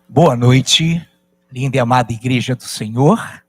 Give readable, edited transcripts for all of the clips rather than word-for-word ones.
Boa noite, linda e amada Igreja do Senhor.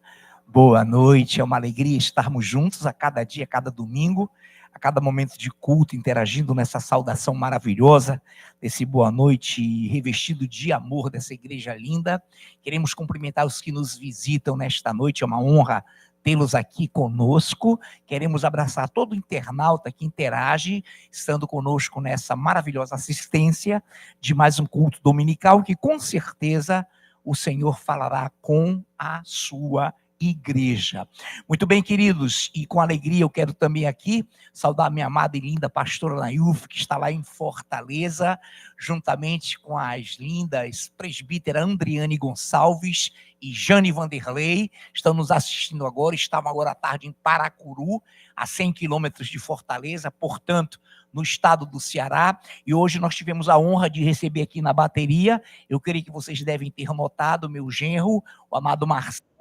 Boa noite, é uma alegria estarmos juntos a cada dia, a cada domingo, a cada momento de culto, interagindo nessa saudação maravilhosa, desse boa noite revestido de amor dessa igreja linda. Queremos cumprimentar os que nos visitam nesta noite, é uma honra tê-los aqui conosco. Queremos abraçar todo internauta que interage, estando conosco nessa maravilhosa assistência de mais um culto dominical, que com certeza o Senhor falará com a sua igreja. Muito bem, queridos, e com alegria eu quero também aqui saudar minha amada e linda pastora Nailf, que está lá em Fortaleza, juntamente com as lindas presbítera Andriane Gonçalves e Jane Vanderlei, estão nos assistindo agora, estavam agora à tarde em Paracuru, a 100 quilômetros de Fortaleza, portanto, no estado do Ceará, e hoje nós tivemos a honra de receber aqui na bateria, eu creio que vocês devem ter notado, meu genro, o amado Marcelo,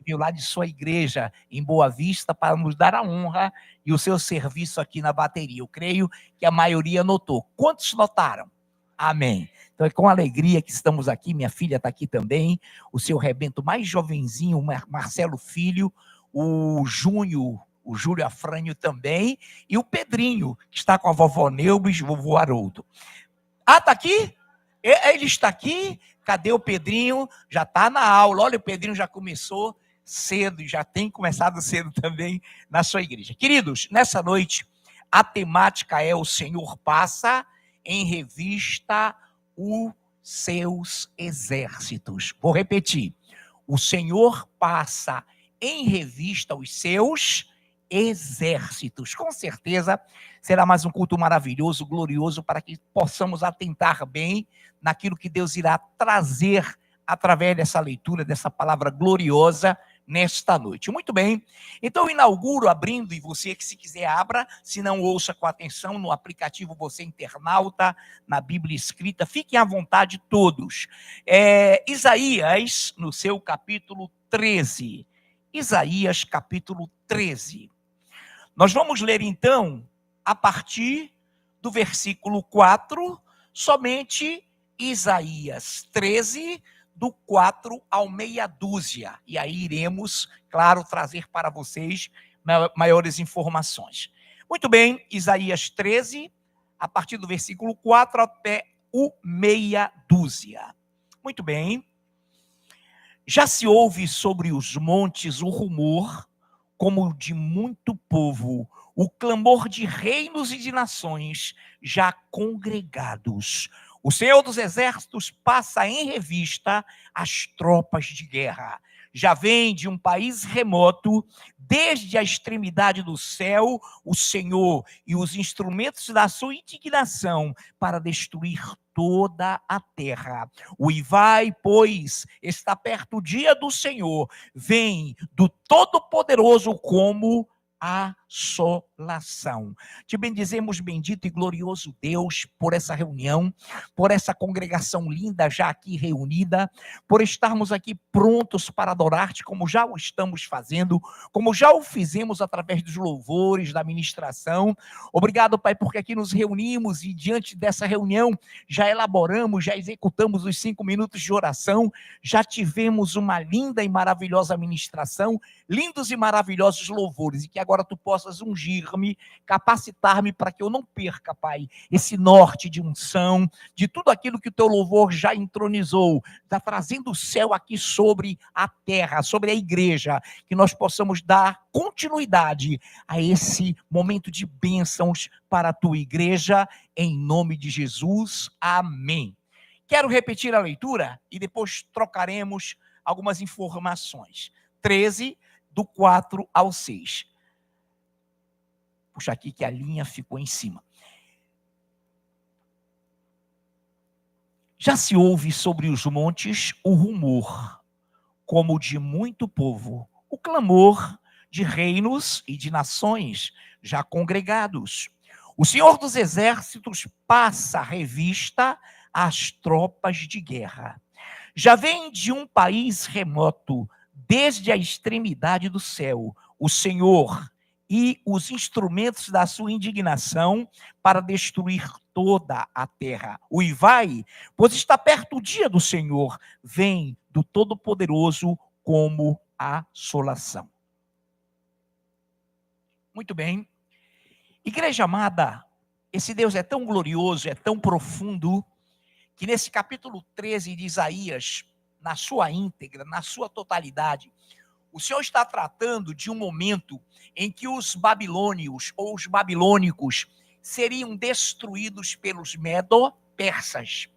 veio lá de sua igreja em Boa Vista para nos dar a honra e o seu serviço aqui na bateria. Eu creio que a maioria notou. Quantos notaram? Amém. Então é com alegria que estamos aqui, minha filha está aqui também, o seu rebento mais jovenzinho, o Marcelo Filho, o Júnior, o Júlio Afrânio também, e o Pedrinho, que está com a vovó Neubis e o vovô Haroldo. Ah, está aqui? Ele está aqui? Cadê o Pedrinho? Já está na aula. Olha, o Pedrinho já começou cedo e já tem começado cedo também na sua igreja. Queridos, nessa noite, a temática é: o Senhor passa em revista os seus exércitos. Vou repetir. O Senhor passa em revista os seus exércitos. Com certeza será mais um culto maravilhoso, glorioso, para que possamos atentar bem naquilo que Deus irá trazer através dessa leitura, dessa palavra gloriosa nesta noite. Muito bem, então eu inauguro abrindo, e você que se quiser abra, se não ouça com atenção no aplicativo, você internauta, na Bíblia escrita, fiquem à vontade todos. Isaías, no seu capítulo 13, Isaías capítulo 13. Nós vamos ler então, a partir do versículo 4, somente Isaías 13, do 4 ao meia dúzia. E aí iremos, claro, trazer para vocês maiores informações. Muito bem, Isaías 13, a partir do versículo 4 até o meia dúzia. Muito bem. Já se ouve sobre os montes o rumor, como de muito povo, o clamor de reinos e de nações já congregados. O Senhor dos Exércitos passa em revista as tropas de guerra. Já vem de um país remoto, desde a extremidade do céu, o Senhor e os instrumentos da sua indignação para destruir toda a terra. Uivai, pois, está perto o dia do Senhor, vem do Todo-Poderoso como assolação. Te bendizemos, bendito e glorioso Deus, por essa reunião, por essa congregação linda já aqui reunida, por estarmos aqui prontos para adorar-te, como já o estamos fazendo, como já o fizemos através dos louvores, da ministração. Obrigado, Pai, porque aqui nos reunimos e diante dessa reunião já elaboramos, já executamos os 5 minutos de oração, já tivemos uma linda e maravilhosa ministração, lindos e maravilhosos louvores, e que agora tu possas ungir-me, capacitar-me para que eu não perca, Pai, esse norte de unção, de tudo aquilo que o teu louvor já entronizou, está trazendo o céu aqui sobre a terra, sobre a igreja, que nós possamos dar continuidade a esse momento de bênçãos para a tua igreja, em nome de Jesus, amém. Quero repetir a leitura e depois trocaremos algumas informações. 13, do 4 ao 6. Puxa aqui que a linha ficou em cima. Já se ouve sobre os montes o rumor, como de muito povo, o clamor de reinos e de nações já congregados. O Senhor dos Exércitos passa a revista às tropas de guerra. Já vem de um país remoto, desde a extremidade do céu, o Senhor e os instrumentos da sua indignação para destruir toda a terra. Uivai, pois está perto o dia do Senhor, vem do Todo-Poderoso como assolação. Muito bem. Igreja amada, esse Deus é tão glorioso, é tão profundo, que nesse capítulo 13 de Isaías, na sua íntegra, na sua totalidade, o Senhor está tratando de um momento em que os babilônios ou os babilônicos seriam destruídos pelos medo-persas,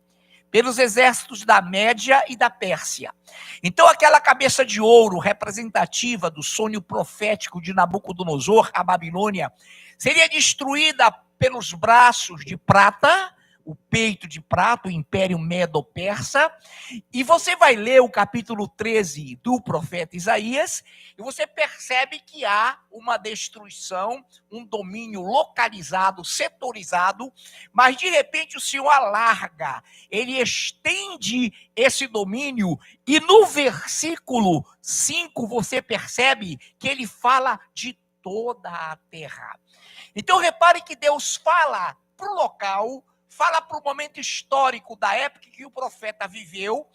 pelos exércitos da Média e da Pérsia. Então aquela cabeça de ouro representativa do sonho profético de Nabucodonosor, a Babilônia, seria destruída pelos braços de prata, o peito de prata, o Império Medo-Persa, e você vai ler o capítulo 13 do profeta Isaías, e você percebe que há uma destruição, um domínio localizado, setorizado, mas de repente o Senhor alarga, ele estende esse domínio, e no versículo 5 você percebe que ele fala de toda a terra. Então repare que Deus fala para o local, fala para o momento histórico da época que o profeta viveu,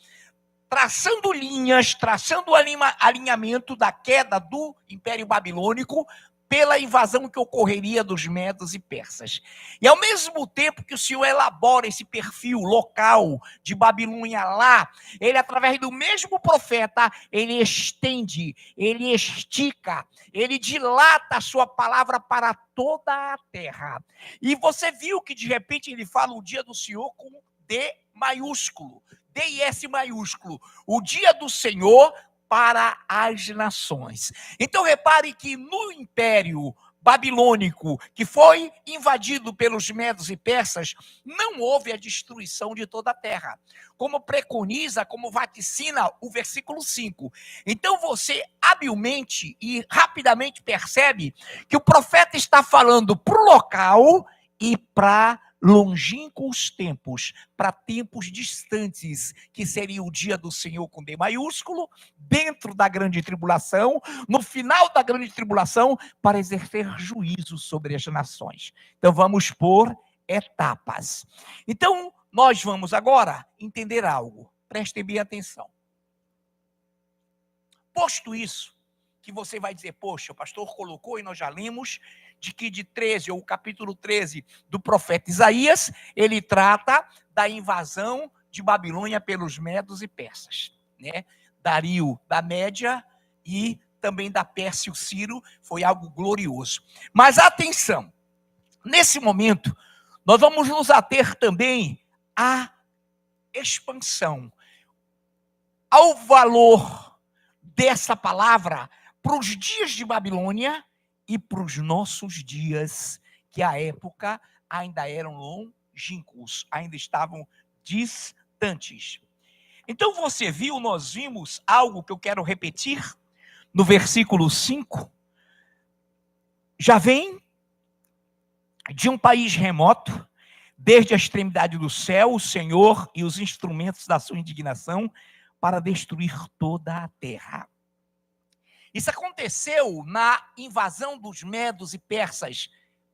traçando linhas, traçando o alinhamento da queda do Império Babilônico pela invasão que ocorreria dos medos e persas. E ao mesmo tempo que o Senhor elabora esse perfil local de Babilônia lá, ele, através do mesmo profeta, ele estende, ele estica, ele dilata a sua palavra para toda a terra. E você viu que de repente ele fala o dia do Senhor com D maiúsculo, D e S maiúsculo, o dia do Senhor para as nações. Então repare que no Império Babilônico, que foi invadido pelos medos e persas, não houve a destruição de toda a terra, como preconiza, como vaticina o versículo 5. Então você habilmente e rapidamente percebe que o profeta está falando para o local e para longínquos tempos, para tempos distantes, que seria o dia do Senhor com D maiúsculo, dentro da grande tribulação, no final da grande tribulação, para exercer juízo sobre as nações. Então vamos por etapas. Então nós vamos agora entender algo. Prestem bem atenção. Posto isso, que você vai dizer, poxa, o pastor colocou e nós já lemos, de que de 13, ou o capítulo 13 do profeta Isaías, ele trata da invasão de Babilônia pelos medos e persas, né? Dario da Média e também da Pérsia, o Ciro, foi algo glorioso. Mas atenção, nesse momento, nós vamos nos ater também à expansão, ao valor dessa palavra para os dias de Babilônia e para os nossos dias, que à época ainda eram longínquos, ainda estavam distantes. Então você viu, nós vimos algo que eu quero repetir, no versículo 5, já vem de um país remoto, desde a extremidade do céu, o Senhor e os instrumentos da sua indignação, para destruir toda a terra. Isso aconteceu na invasão dos medos e persas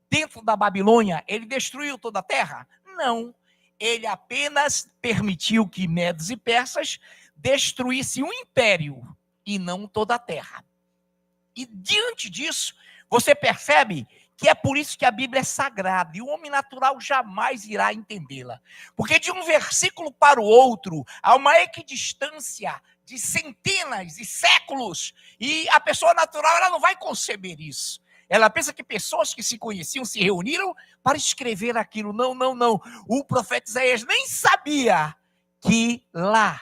dentro da Babilônia. Ele destruiu toda a terra? Não. Ele apenas permitiu que medos e persas destruíssem um império e não toda a terra. E diante disso, você percebe que é por isso que a Bíblia é sagrada e o homem natural jamais irá entendê-la. Porque de um versículo para o outro, há uma equidistância de centenas e séculos, e a pessoa natural ela não vai conceber isso. Ela pensa que pessoas que se conheciam se reuniram para escrever aquilo. Não, não, não. O profeta Isaías nem sabia que lá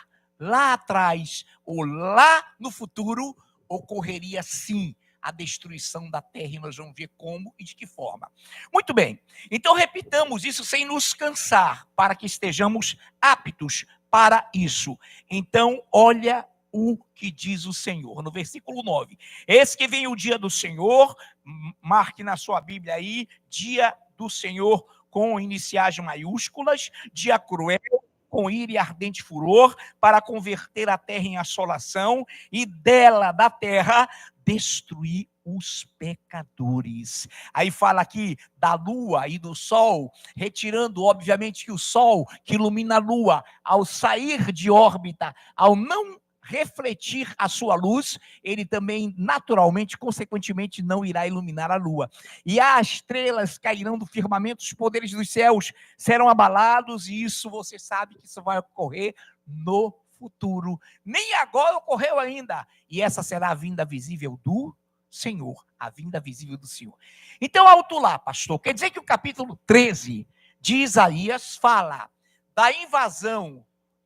atrás, ou lá no futuro, ocorreria sim a destruição da terra, e nós vamos ver como e de que forma. Muito bem, então repitamos isso sem nos cansar, para que estejamos aptos para isso. Então, olha o que diz o Senhor, no versículo 9. Eis que vem o dia do Senhor, marque na sua Bíblia aí, dia do Senhor com iniciais maiúsculas, dia cruel, com ira e ardente furor, para converter a terra em assolação, e dela, da terra, destruir os pecadores. Aí fala aqui da lua e do sol, retirando, obviamente, que o sol que ilumina a lua, ao sair de órbita, ao não refletir a sua luz, ele também, naturalmente, consequentemente, não irá iluminar a lua. E as estrelas cairão do firmamento, os poderes dos céus serão abalados, e isso você sabe que isso vai ocorrer no futuro. Nem agora ocorreu ainda. E essa será a vinda visível do Senhor, a vinda visível do Senhor. Então, alto lá, pastor, quer dizer que o capítulo 13 de Isaías fala da invasão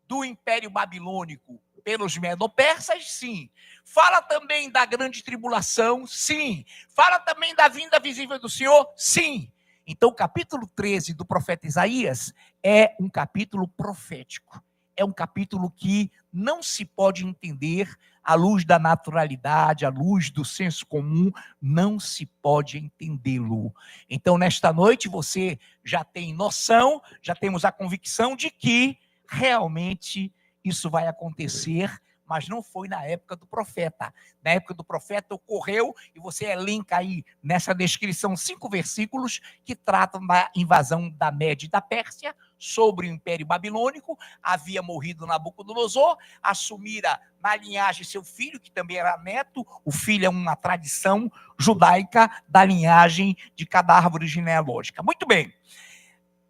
do Império Babilônico pelos Medo-Persas? Sim. Fala também da grande tribulação? Sim. Fala também da vinda visível do Senhor? Sim. Então, o capítulo 13 do profeta Isaías é um capítulo profético. É um capítulo que não se pode entender à luz da naturalidade, à luz do senso comum, não se pode entendê-lo. Então, nesta noite, você já tem noção, já temos a convicção de que realmente isso vai acontecer, mas não foi na época do profeta. Na época do profeta ocorreu, e você elenca aí nessa descrição 5 versículos que tratam da invasão da Média e da Pérsia sobre o Império Babilônico. Havia morrido Nabucodonosor, assumira na linhagem seu filho, que também era neto. O filho é uma tradição judaica da linhagem de cada árvore genealógica. Muito bem.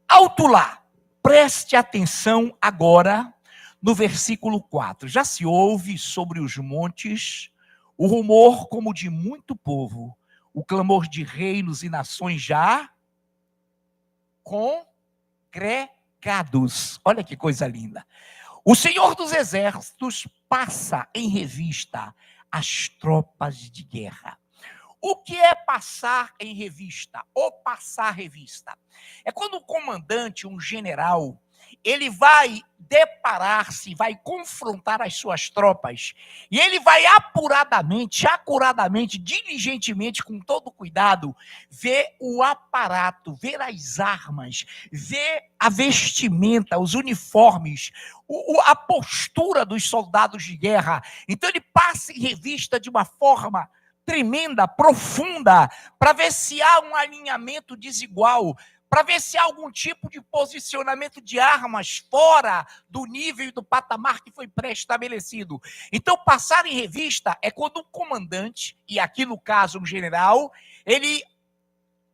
Alto lá, preste atenção agora no versículo 4. Já se ouve sobre os montes o rumor como de muito povo, o clamor de reinos e nações já congregados. Olha que coisa linda. O Senhor dos Exércitos passa em revista as tropas de guerra. O que é passar em revista? Ou passar revista? É quando o comandante, um general, ele vai deparar-se, vai confrontar as suas tropas, e ele vai apuradamente, acuradamente, diligentemente, com todo cuidado, ver o aparato, ver as armas, ver a vestimenta, os uniformes, a postura dos soldados de guerra. Então ele passa em revista de uma forma tremenda, profunda, para ver se há um alinhamento desigual, para ver se há algum tipo de posicionamento de armas fora do nível e do patamar que foi pré-estabelecido. Então, passar em revista é quando um comandante, e aqui no caso um general, ele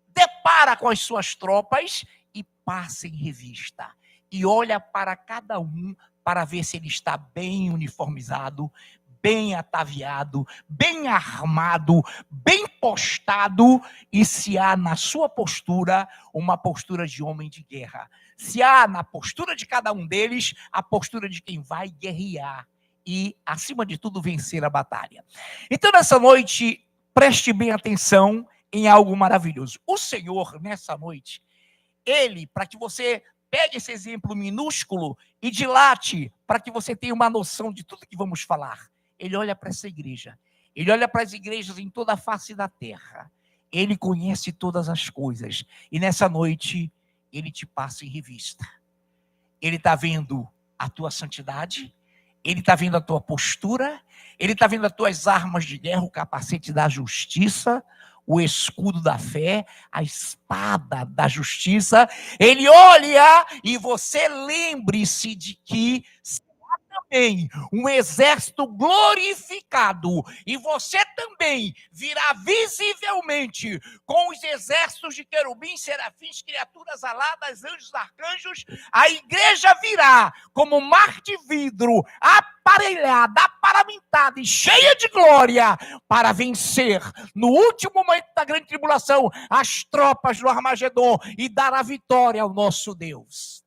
depara com as suas tropas e passa em revista. E olha para cada um para ver se ele está bem uniformizado, bem ataviado, bem armado, bem postado, e se há na sua postura uma postura de homem de guerra. Se há na postura de cada um deles a postura de quem vai guerrear e, acima de tudo, vencer a batalha. Então, nessa noite, preste bem atenção em algo maravilhoso. O Senhor, nessa noite, Ele, para que você pegue esse exemplo minúsculo e dilate, para que você tenha uma noção de tudo que vamos falar, Ele olha para essa igreja, Ele olha para as igrejas em toda a face da terra, Ele conhece todas as coisas, e nessa noite, Ele te passa em revista. Ele está vendo a tua santidade, Ele está vendo a tua postura, Ele está vendo as tuas armas de guerra, o capacete da justiça, o escudo da fé, a espada da justiça. Ele olha e você lembre-se de que também um exército glorificado, e você também virá visivelmente com os exércitos de querubins, serafins, criaturas aladas, anjos, arcanjos. A igreja virá como mar de vidro, aparelhada, aparamentada e cheia de glória, para vencer no último momento da grande tribulação as tropas do Armagedon e dar a vitória ao nosso Deus.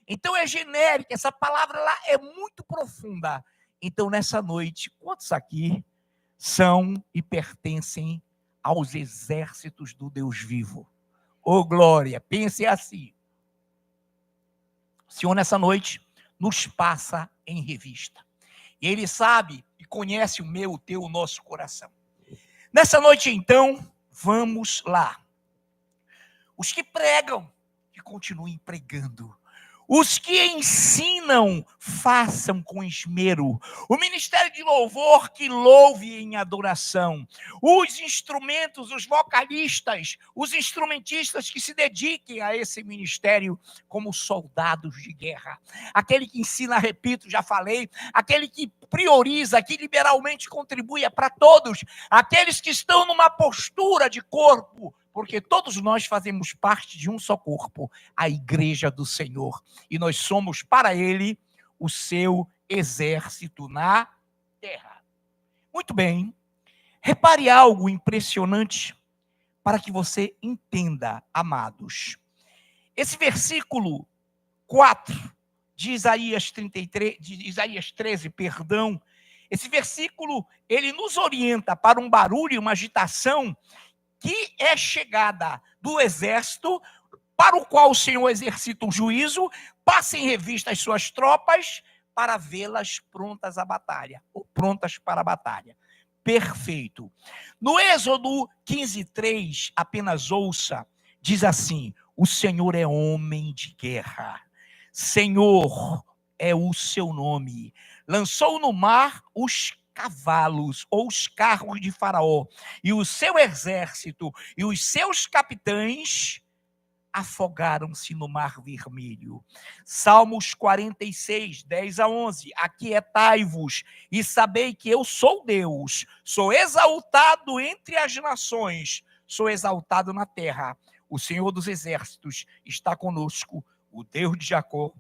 Então é genérica, essa palavra lá é muito profunda. Então nessa noite, quantos aqui são e pertencem aos exércitos do Deus vivo? Ô glória, pense assim. O Senhor nessa noite nos passa em revista. E Ele sabe e conhece o meu, o teu, o nosso coração. Nessa noite então, vamos lá. Os que pregam, que continuem pregando. Os que ensinam, façam com esmero. O ministério de louvor que louve em adoração. Os instrumentos, os vocalistas, os instrumentistas que se dediquem a esse ministério como soldados de guerra. Aquele que ensina, repito, já falei, aquele que prioriza, que liberalmente contribui para todos. Aqueles que estão numa postura de corpo, porque todos nós fazemos parte de um só corpo, a igreja do Senhor. E nós somos para ele o seu exército na terra. Muito bem. Repare algo impressionante para que você entenda, amados. Esse versículo 4 de Isaías 33, de Isaías 13, perdão, esse versículo, ele nos orienta para um barulho, uma agitação que é chegada do exército, para o qual o Senhor exercita um juízo, passa em revista as suas tropas, para vê-las prontas à batalha, ou prontas para a batalha. Perfeito. No Êxodo 15:3, apenas ouça, diz assim: o Senhor é homem de guerra, Senhor é o seu nome, lançou no mar os cavalos ou os carros de Faraó, e o seu exército e os seus capitães afogaram-se no mar vermelho. Salmos 46, 10-11. Aquietai-vos e sabei que eu sou Deus, sou exaltado entre as nações, sou exaltado na terra. O Senhor dos exércitos está conosco, o Deus de Jacó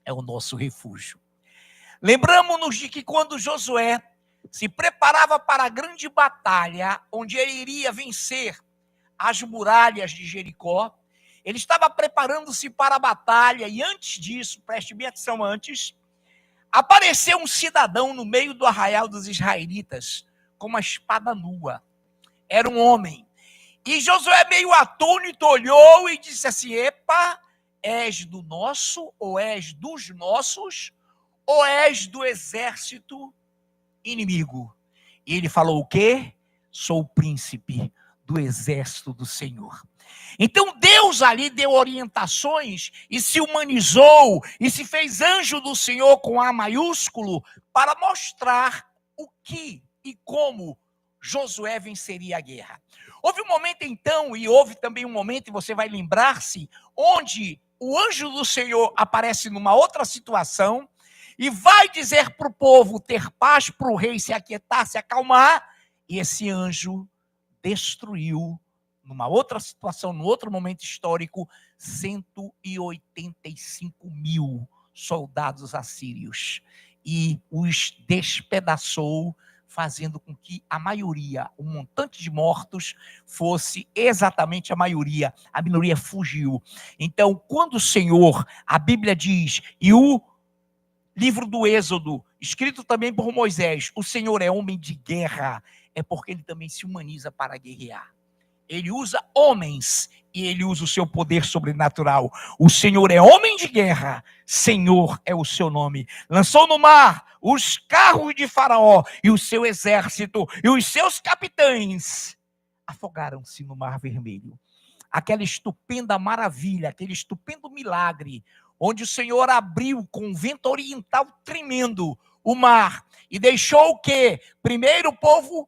é o nosso refúgio. Lembramos-nos de que quando Josué se preparava para a grande batalha, onde ele iria vencer as muralhas de Jericó, ele estava preparando-se para a batalha, e antes disso, preste bem atenção antes, apareceu um cidadão no meio do arraial dos israelitas, com uma espada nua. Era um homem. E Josué, meio atônito, olhou e disse assim: epa, és do nosso, ou és dos nossos, ou és do exército inimigo? E ele falou o quê? Sou o príncipe do exército do Senhor. Então Deus ali deu orientações e se humanizou e se fez anjo do Senhor com A maiúsculo para mostrar o que e como Josué venceria a guerra. Houve um momento então, e houve também um momento, e você vai lembrar-se, onde o anjo do Senhor aparece numa outra situação e vai dizer para o povo ter paz, para o rei se aquietar, se acalmar, e esse anjo destruiu, numa outra situação, num outro momento histórico, 185 mil soldados assírios, e os despedaçou, fazendo com que a maioria, o montante de mortos, fosse exatamente a maioria. A minoria fugiu. Então, quando o Senhor, a Bíblia diz, e o livro do Êxodo, escrito também por Moisés, o Senhor é homem de guerra, é porque ele também se humaniza para guerrear. Ele usa homens e ele usa o seu poder sobrenatural. O Senhor é homem de guerra, Senhor é o seu nome. Lançou no mar os carros de Faraó e o seu exército e os seus capitães afogaram-se no mar vermelho. Aquela estupenda maravilha, aquele estupendo milagre, onde o Senhor abriu com um vento oriental tremendo o mar e deixou o quê? Primeiro o povo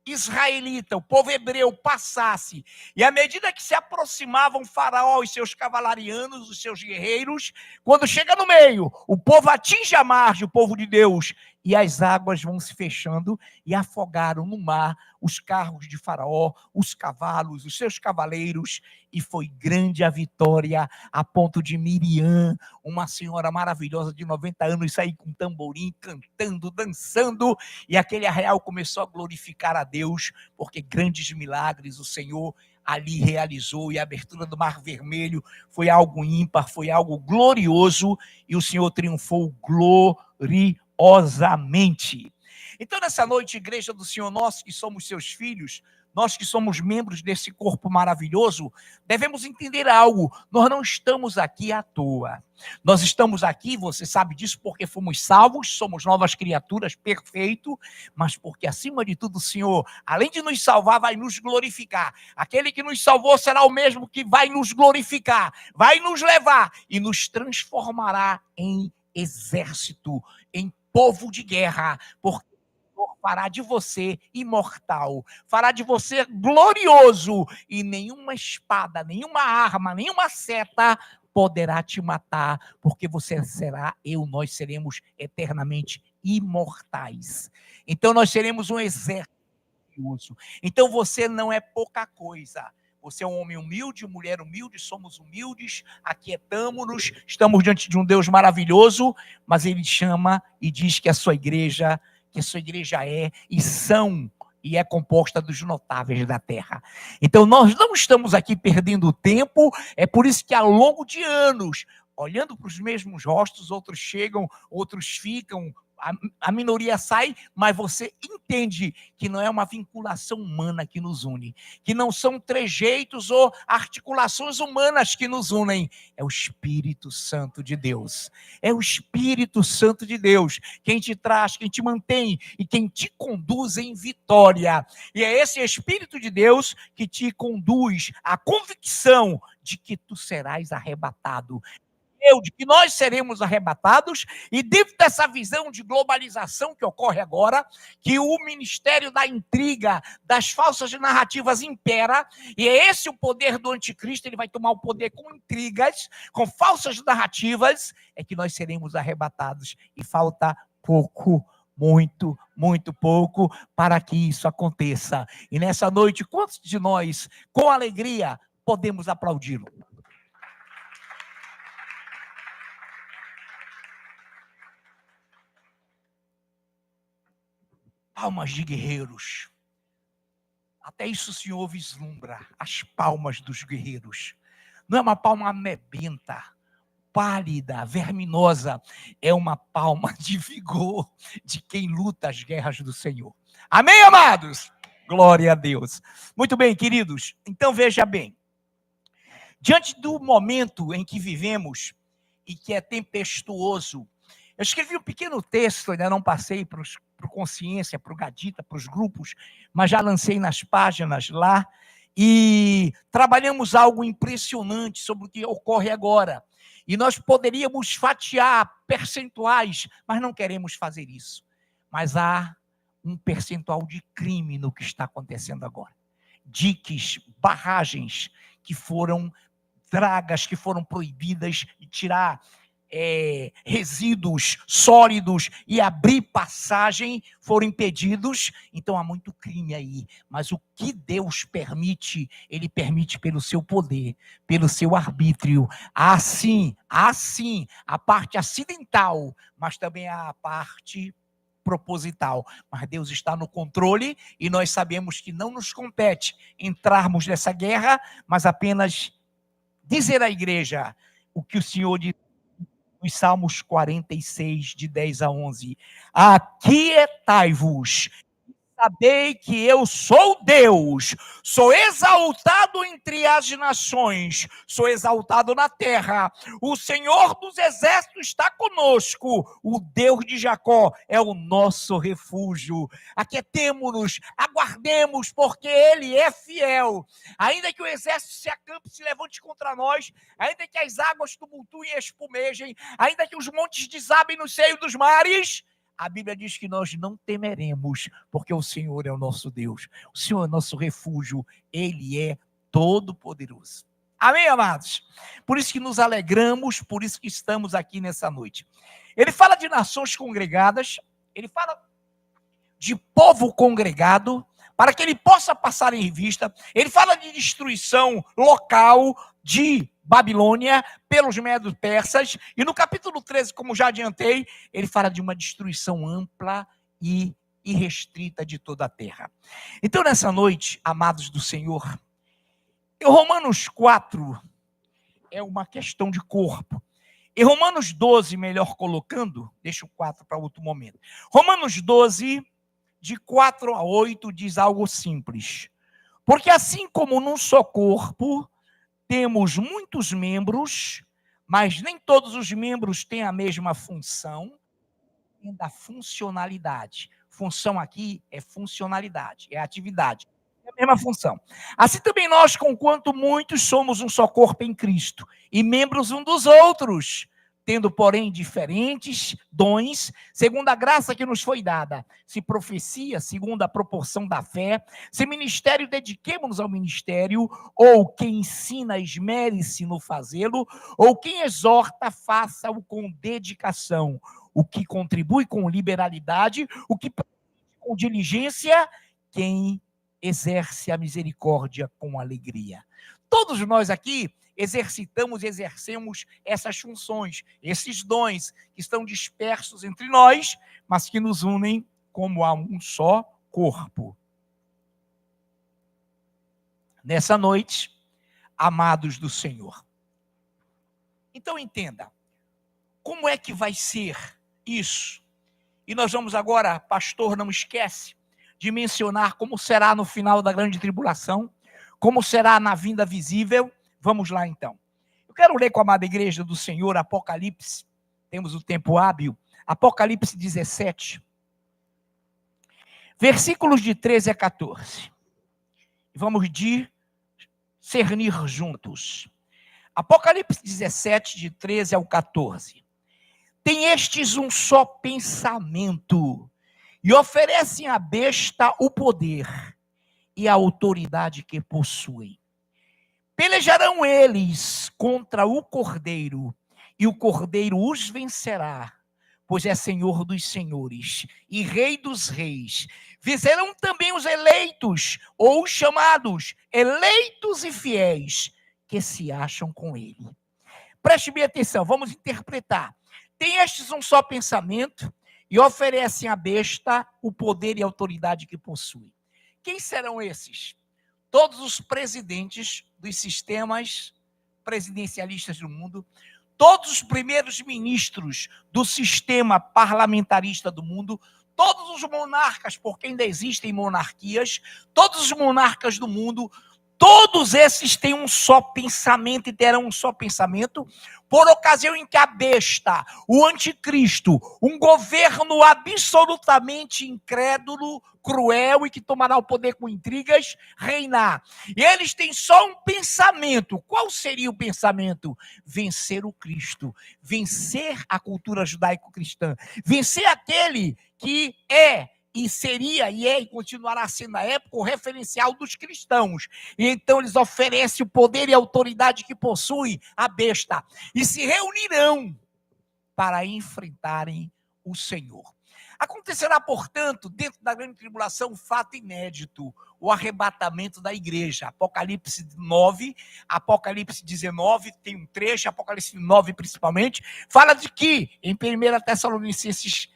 israelita, o povo hebreu passasse, e à medida que se aproximavam Faraó e seus cavalarianos, os seus guerreiros, quando chega no meio, o povo atinge a margem, o povo de Deus, e as águas vão se fechando e afogaram no mar os carros de Faraó, os cavalos, os seus cavaleiros, e foi grande a vitória, a ponto de Miriam, uma senhora maravilhosa de 90 anos, sair com tamborim, cantando, dançando, e aquele arraial começou a glorificar a Deus, porque grandes milagres o Senhor ali realizou, e a abertura do Mar Vermelho foi algo ímpar, foi algo glorioso, e o Senhor triunfou gloriosamente. Então, nessa noite, igreja do Senhor, nós que somos seus filhos, nós que somos membros desse corpo maravilhoso, devemos entender algo. Nós não estamos aqui à toa. Nós estamos aqui, você sabe disso, porque fomos salvos, somos novas criaturas, perfeito, mas porque, acima de tudo, o Senhor, além de nos salvar, vai nos glorificar. Aquele que nos salvou será o mesmo que vai nos glorificar, vai nos levar e nos transformará em exército, em povo de guerra, porque fará de você imortal, fará de você glorioso, e nenhuma espada, nenhuma arma, nenhuma seta poderá te matar, porque você será, nós seremos eternamente imortais. Então nós seremos um exército. Então você não é pouca coisa. Você é um homem humilde, mulher humilde, somos humildes, aquietamo-nos, estamos diante de um Deus maravilhoso, mas Ele chama e diz que a sua igreja é e são e é composta dos notáveis da terra. Então nós não estamos aqui perdendo tempo, é por isso que ao longo de anos, olhando para os mesmos rostos, outros chegam, outros ficam, a minoria sai, mas você entende que não é uma vinculação humana que nos une, que não são trejeitos ou articulações humanas que nos unem, é o Espírito Santo de Deus. É o Espírito Santo de Deus quem te traz, quem te mantém e quem te conduz em vitória. E é esse Espírito de Deus que te conduz à convicção de que tu serás arrebatado, de que nós seremos arrebatados, e dentro dessa visão de globalização que ocorre agora, que o ministério da intriga, das falsas narrativas impera, e é esse o poder do anticristo, ele vai tomar o poder com intrigas, com falsas narrativas, é que nós seremos arrebatados, e falta pouco, muito, muito pouco para que isso aconteça. E nessa noite, quantos de nós, com alegria, podemos aplaudi-lo? Palmas de guerreiros. Até isso o Senhor vislumbra, as palmas dos guerreiros. Não é uma palma amebenta, pálida, verminosa. É uma palma de vigor de quem luta as guerras do Senhor. Amém, amados? Glória a Deus. Muito bem, queridos. Então veja bem. Diante do momento em que vivemos e que é tempestuoso, eu escrevi um pequeno texto, ainda não passei para o Consciência, para o Gadita, para os grupos, mas já lancei nas páginas lá, e trabalhamos algo impressionante sobre o que ocorre agora. E nós poderíamos fatiar percentuais, mas não queremos fazer isso. Mas há um percentual de crime no que está acontecendo agora. Diques, barragens que foram dragas, que foram proibidas de tirar resíduos sólidos e abrir passagem, foram impedidos. Então há muito crime aí, mas o que Deus permite, Ele permite pelo seu poder, pelo seu arbítrio. Há sim a parte acidental, mas também há a parte proposital, mas Deus está no controle, e nós sabemos que não nos compete entrarmos nessa guerra, mas apenas dizer à igreja o que o Senhor diz nos Salmos 46, de 10 a 11. Aquietai-vos, sabei que eu sou Deus, sou exaltado entre as nações, sou exaltado na terra. O Senhor dos exércitos está conosco, o Deus de Jacó é o nosso refúgio. Aquietemo-nos, aguardemos, porque Ele é fiel. Ainda que o exército se acampe, se levante contra nós, ainda que as águas tumultuem e espumejem, ainda que os montes desabem no seio dos mares, a Bíblia diz que nós não temeremos, porque o Senhor é o nosso Deus. O Senhor é o nosso refúgio. Ele é todo-poderoso. Amém, amados? Por isso que nos alegramos, por isso que estamos aqui nessa noite. Ele fala de nações congregadas, ele fala de povo congregado, para que ele possa passar em revista. Ele fala de destruição local de Babilônia pelos medos persas, e no capítulo 13, como já adiantei, ele fala de uma destruição ampla e irrestrita de toda a terra. Então, nessa noite, amados do Senhor, Romanos 4 é uma questão de corpo. Em Romanos 12, melhor colocando, deixa o 4 para outro momento. Romanos 12, de 4 a 8, diz algo simples. Porque assim como num só corpo temos muitos membros, mas nem todos os membros têm a mesma função, tem da funcionalidade. Função aqui é funcionalidade, é atividade. É a mesma função. Assim também nós, conquanto muitos, somos um só corpo em Cristo, e membros um dos outros, tendo, porém, diferentes dons, segundo a graça que nos foi dada. Se profecia, segundo a proporção da fé, se ministério, dediquemo-nos ao ministério, ou quem ensina, esmere-se no fazê-lo, ou quem exorta, faça-o com dedicação, o que contribui com liberalidade, o que com diligência, quem exerce a misericórdia com alegria. Todos nós aqui exercitamos e exercemos essas funções, esses dons que estão dispersos entre nós, mas que nos unem como a um só corpo. Nessa noite, amados do Senhor. Então entenda, como é que vai ser isso? E nós vamos agora, pastor, não esquece de mencionar como será no final da grande tribulação, como será na vinda visível. Vamos lá então. Eu quero ler com a amada igreja do Senhor Apocalipse, temos o tempo hábil, Apocalipse 17, versículos de 13 a 14. Vamos discernir juntos. Apocalipse 17, de 13 ao 14. Tem estes um só pensamento, e oferecem à besta o poder e a autoridade que possuem. Pelejarão eles contra o Cordeiro, e o Cordeiro os vencerá, pois é Senhor dos senhores e Rei dos reis. Vencerão também os eleitos, ou os chamados, eleitos e fiéis, que se acham com ele. Preste bem atenção, vamos interpretar. Tem estes um só pensamento, e oferecem à besta o poder e a autoridade que possui. Quem serão esses? Todos os presidentes dos sistemas presidencialistas do mundo, todos os primeiros ministros do sistema parlamentarista do mundo, todos os monarcas, porque ainda existem monarquias, todos os monarcas do mundo, todos esses têm um só pensamento e terão um só pensamento, por ocasião em que a besta, o anticristo, um governo absolutamente incrédulo, cruel e que tomará o poder com intrigas, reinar. E eles têm só um pensamento. Qual seria o pensamento? Vencer o Cristo, vencer a cultura judaico-cristã, vencer aquele que é e seria, e é, e continuará sendo na época o referencial dos cristãos. E então eles oferecem o poder e a autoridade que possuem a besta, e se reunirão para enfrentarem o Senhor. Acontecerá, portanto, dentro da grande tribulação, um fato inédito, o arrebatamento da igreja. Apocalipse 9, Apocalipse 19, tem um trecho, Apocalipse 9 principalmente, fala de que, em 1 Tessalonicenses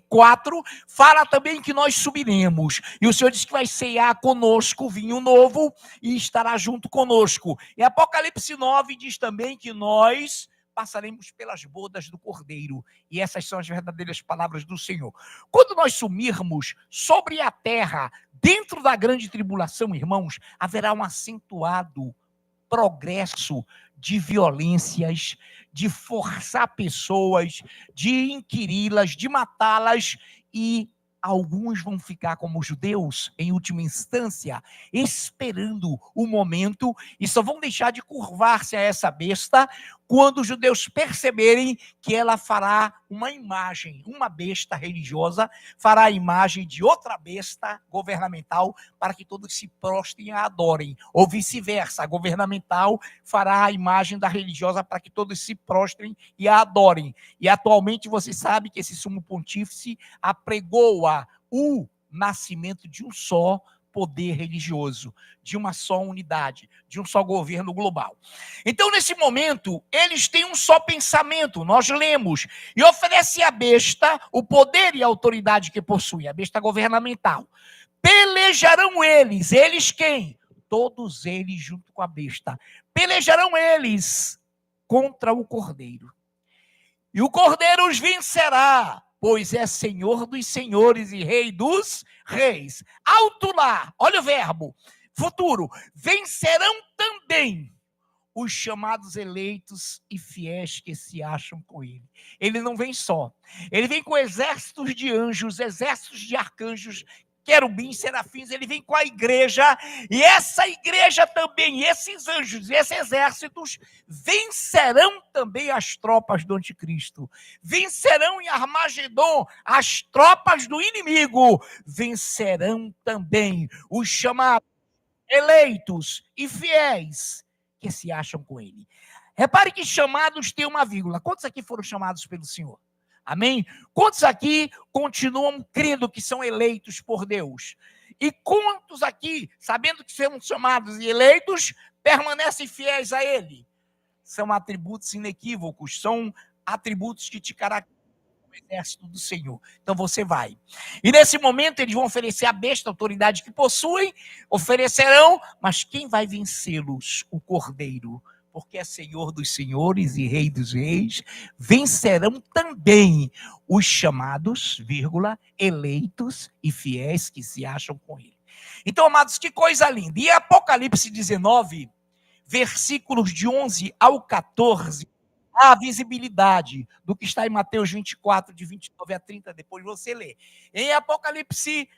4, fala também que nós subiremos, e o Senhor diz que vai ceiar conosco vinho novo e estará junto conosco. E Apocalipse 9 diz também que nós passaremos pelas bodas do Cordeiro, e essas são as verdadeiras palavras do Senhor. Quando nós sumirmos sobre a terra, dentro da grande tribulação, irmãos, haverá um acentuado progresso de violências, de forçar pessoas, de inquiri-las, de matá-las, e alguns vão ficar como judeus, em última instância, esperando o momento, e só vão deixar de curvar-se a essa besta quando os judeus perceberem que ela fará uma imagem, uma besta religiosa fará a imagem de outra besta governamental para que todos se prostrem e a adorem, ou vice-versa, a governamental fará a imagem da religiosa para que todos se prostrem e a adorem. E atualmente você sabe que esse sumo pontífice apregoa o nascimento de um só poder religioso, de uma só unidade, de um só governo global. Então, nesse momento, eles têm um só pensamento, nós lemos, e oferece à besta o poder e a autoridade que possui, a besta governamental. Pelejarão eles, eles quem? Todos eles junto com a besta. Pelejarão eles contra o Cordeiro. E o Cordeiro os vencerá, pois é Senhor dos senhores e Rei dos reis. Alto lá, olha o verbo, futuro, vencerão também os chamados eleitos e fiéis que se acham com ele. Ele não vem só, ele vem com exércitos de anjos, exércitos de arcanjos, querubins, serafins, ele vem com a igreja, e essa igreja também, esses anjos, esses exércitos, vencerão também as tropas do anticristo, vencerão em Armagedon as tropas do inimigo, vencerão também os chamados eleitos e fiéis que se acham com ele. Repare que chamados tem uma vírgula. Quantos aqui foram chamados pelo Senhor? Amém? Quantos aqui continuam crendo que são eleitos por Deus? E quantos aqui, sabendo que são chamados e eleitos, permanecem fiéis a Ele? São atributos inequívocos, são atributos que te caracterizam como exército do Senhor. Então você vai. E nesse momento eles vão oferecer a besta, a autoridade que possuem, oferecerão, mas quem vai vencê-los? O Cordeiro. Porque é Senhor dos senhores e Rei dos reis, vencerão também os chamados, vírgula, eleitos e fiéis que se acham com ele. Então, amados, que coisa linda. E Apocalipse 19, versículos de 11 ao 14, a visibilidade do que está em Mateus 24, de 29 a 30, depois você lê. Em Apocalipse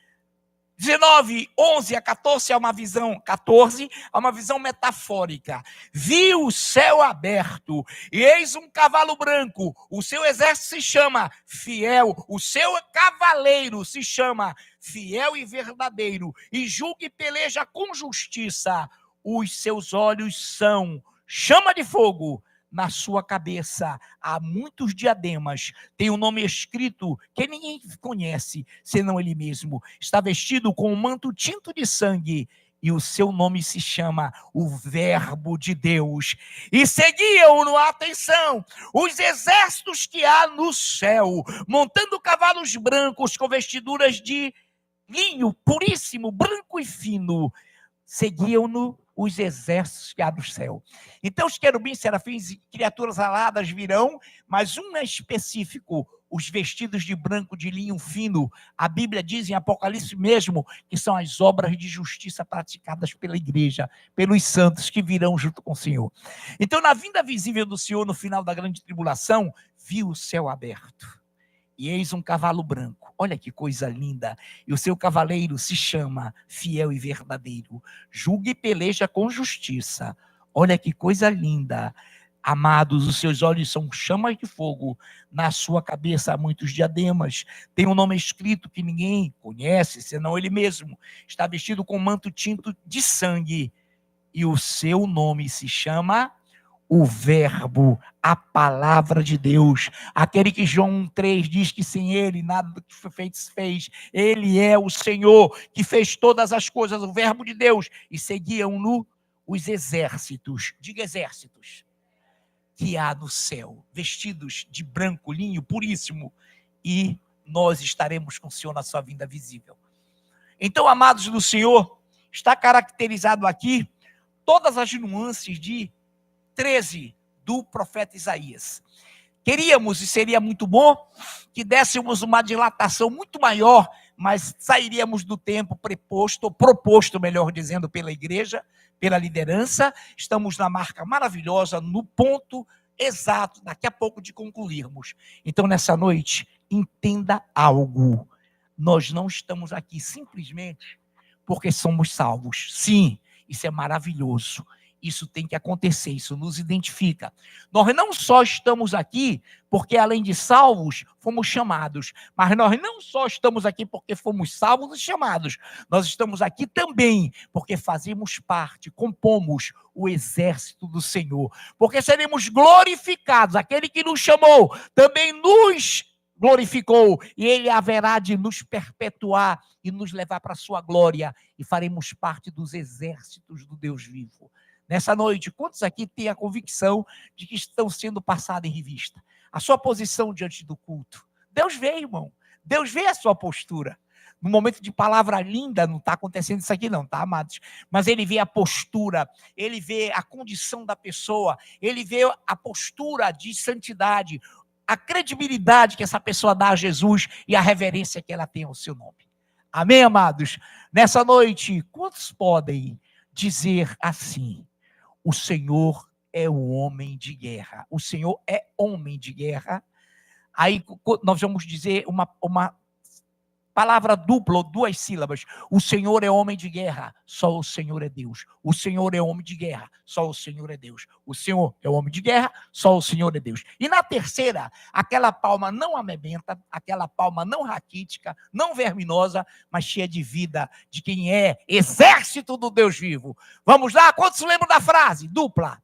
19, 11 a 14 é uma visão, 14 é uma visão metafórica. Vi o céu aberto, e eis um cavalo branco, o seu exército se chama Fiel, o seu cavaleiro se chama Fiel e Verdadeiro, e julga e peleja com justiça. Os seus olhos são chama de fogo, na sua cabeça há muitos diademas, tem um nome escrito que ninguém conhece, senão ele mesmo. Está vestido com um manto tinto de sangue, e o seu nome se chama o Verbo de Deus. E seguiam-no, atenção, os exércitos que há no céu, montando cavalos brancos com vestiduras de linho puríssimo, branco e fino. Seguiam-no os exércitos que há no céu. Então os querubins, serafins e criaturas aladas virão, mas um é específico, os vestidos de branco, de linho fino. A Bíblia diz em Apocalipse mesmo que são as obras de justiça praticadas pela igreja, pelos santos que virão junto com o Senhor. Então, na vinda visível do Senhor no final da grande tribulação, viu o céu aberto. E eis um cavalo branco, olha que coisa linda, e o seu cavaleiro se chama Fiel e Verdadeiro, julga e peleja com justiça, olha que coisa linda. Amados, os seus olhos são chamas de fogo, na sua cabeça há muitos diademas, tem um nome escrito que ninguém conhece, senão ele mesmo, está vestido com um manto tinto de sangue, e o seu nome se chama o Verbo, a palavra de Deus, aquele que João 3 diz que sem ele nada do que foi feito se fez. Ele é o Senhor que fez todas as coisas, o Verbo de Deus, e seguiam-no os exércitos, diga exércitos, que há no céu, vestidos de branco, linho puríssimo, e nós estaremos com o Senhor na sua vinda visível. Então, amados do Senhor, está caracterizado aqui todas as nuances de 13 do profeta Isaías. Queríamos, e seria muito bom, que dessemos uma dilatação muito maior, mas sairíamos do tempo preposto, ou proposto, melhor dizendo, pela igreja, pela liderança. Estamos na marca maravilhosa, no ponto exato, daqui a pouco de concluirmos. Então, nessa noite, entenda algo. Nós não estamos aqui simplesmente porque somos salvos. Sim, isso é maravilhoso. Isso tem que acontecer, isso nos identifica. Nós não só estamos aqui porque, além de salvos, fomos chamados. Mas nós não só estamos aqui porque fomos salvos e chamados. Nós estamos aqui também porque fazemos parte, compomos o exército do Senhor. Porque seremos glorificados. Aquele que nos chamou também nos glorificou. E Ele haverá de nos perpetuar e nos levar para a sua glória. E faremos parte dos exércitos do Deus vivo. Nessa noite, quantos aqui têm a convicção de que estão sendo passados em revista? A sua posição diante do culto. Deus vê, irmão. Deus vê a sua postura. No momento de palavra linda, não está acontecendo isso aqui não, tá, amados? Mas ele vê a postura, ele vê a condição da pessoa, ele vê a postura de santidade. a credibilidade que essa pessoa dá a Jesus e a reverência que ela tem ao seu nome. Amém, amados? Nessa noite, quantos podem dizer assim: o Senhor é o homem de guerra? O Senhor é homem de guerra. Aí nós vamos dizer uma palavra dupla ou duas sílabas. O Senhor é homem de guerra, só o Senhor é Deus. O Senhor é homem de guerra, só o Senhor é Deus. O Senhor é homem de guerra, só o Senhor é Deus. E na terceira, aquela palma não amedrenta, aquela palma não raquítica, não verminosa, mas cheia de vida, de quem é exército do Deus vivo. Vamos lá? Quantos lembram da frase? Dupla.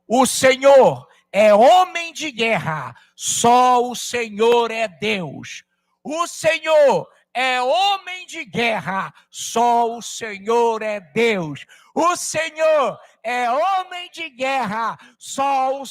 O Senhor é homem de guerra, só o Senhor é Deus. O Senhor é homem de guerra, só o Senhor é Deus. O Senhor é homem de guerra, só o